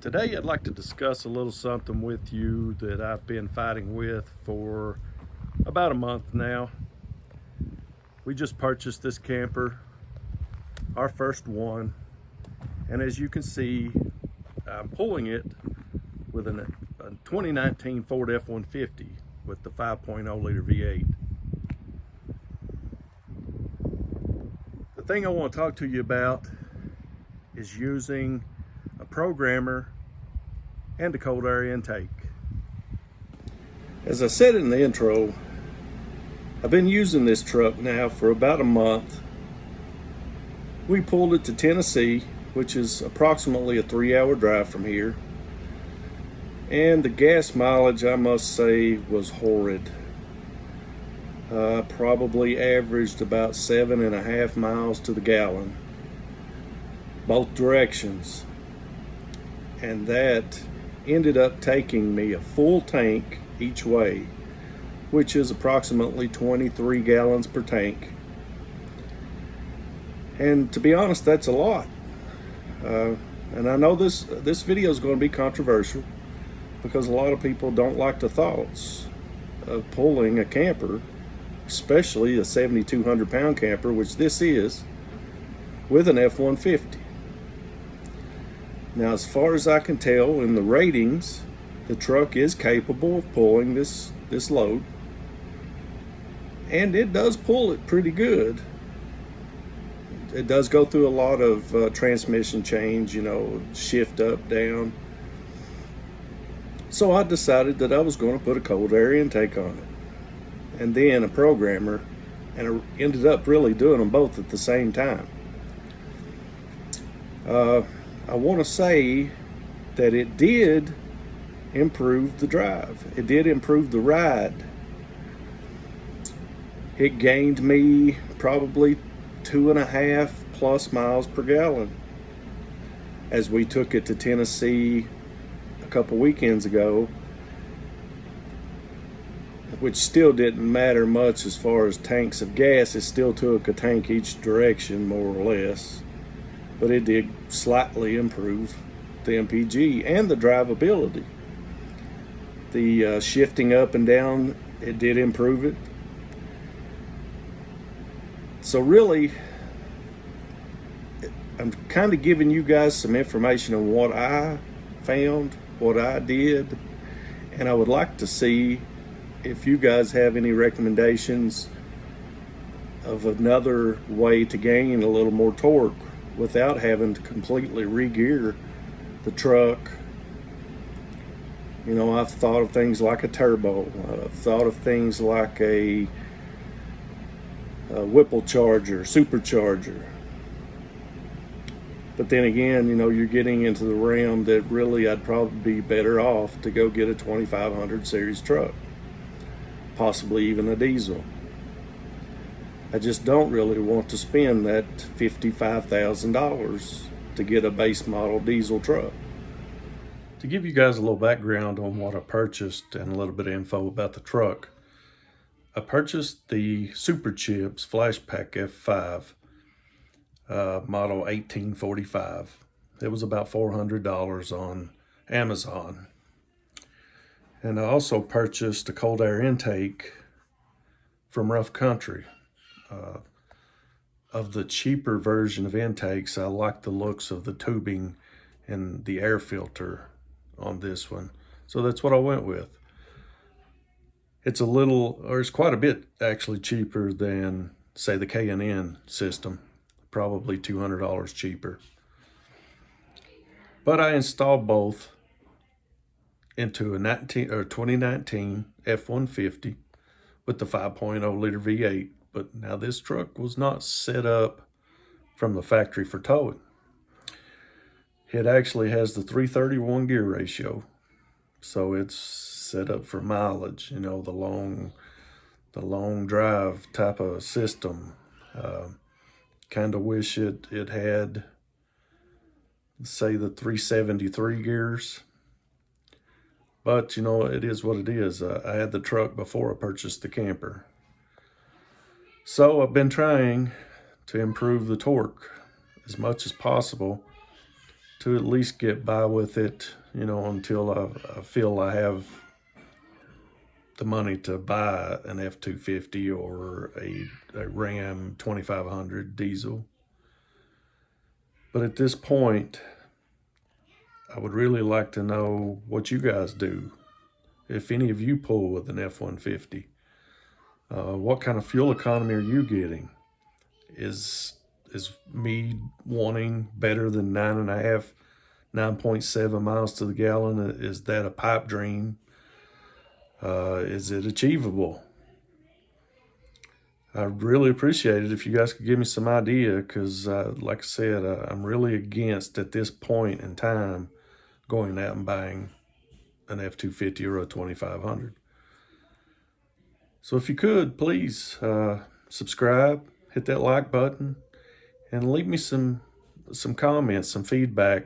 Today I'd like to discuss a little something with you that I've been fighting with for about a month now. We just purchased this camper, our first one, and as you can see, I'm pulling it with a 2019 Ford F-150 with the 5.0 liter V8. The thing I want to talk to you about is using a programmer and a cold air intake. As I said in the intro, I've been using this truck now for about a month. We pulled it to Tennessee, which is approximately a 3-hour drive from here. And the gas mileage, I must say, was horrid. Probably averaged about 7.5 miles to the gallon, both directions. And that ended up taking me a full tank each way, which is approximately 23 gallons per tank. And to be honest, that's a lot. And I know this video is going to be controversial because a lot of people don't like the thoughts of pulling a camper, especially a 7,200 pound camper, which this is, with an F-150. Now, as far as I can tell in the ratings, the truck is capable of pulling this load, and it does pull it pretty good. It does go through a lot of transmission change, shift up, down. So I decided that I was going to put a cold air intake on it, and then a programmer, and I ended up really doing them both at the same time. I want to say that it did improve the drive. It did improve the ride. It gained me probably 2.5 plus miles per gallon as we took it to Tennessee a couple weekends ago, which still didn't matter much as far as tanks of gas. It still took a tank each direction, more or less. But it did slightly improve the MPG and the drivability. The shifting up and down, it did improve it. So really, I'm kind of giving you guys some information on what I found, what I did, and I would like to see if you guys have any recommendations of another way to gain a little more torque without having to completely re-gear the truck. I've thought of things like a turbo. I've thought of things like a Whipple charger, supercharger. But then again, you're getting into the realm that really I'd probably be better off to go get a 2500 series truck, possibly even a diesel. I just don't really want to spend that $55,000 to get a base model diesel truck. To give you guys a little background on what I purchased and a little bit of info about the truck, I purchased the Super Chips Flash Pack F5 model 1845. It was about $400 on Amazon. And I also purchased a cold air intake from Rough Country. Of the cheaper version of intakes, I like the looks of the tubing and the air filter on this one. So that's what I went with. It's quite a bit actually cheaper than, say, the K&N system. Probably $200 cheaper. But I installed both into a 2019 F-150 with the 5.0 liter V8. But now this truck was not set up from the factory for towing. It actually has the 331 gear ratio. So it's set up for mileage, the long drive type of system. Kind of wish it had, say, the 373 gears. But, it is what it is. I had the truck before I purchased the camper. So I've been trying to improve the torque as much as possible to at least get by with it, you know, until I feel I have the money to buy an F-250 or a Ram 2500 diesel. But at this point, I would really like to know what you guys do. If any of you pull with an F-150, what kind of fuel economy are you getting? Is me wanting better than 9.7 miles to the gallon, is that a pipe dream? Is it achievable? I'd really appreciate it if you guys could give me some idea, because like I said, I'm really against, at this point in time, going out and buying an F-250 or a 2500. So if you could, please subscribe, hit that like button, and leave me some comments, some feedback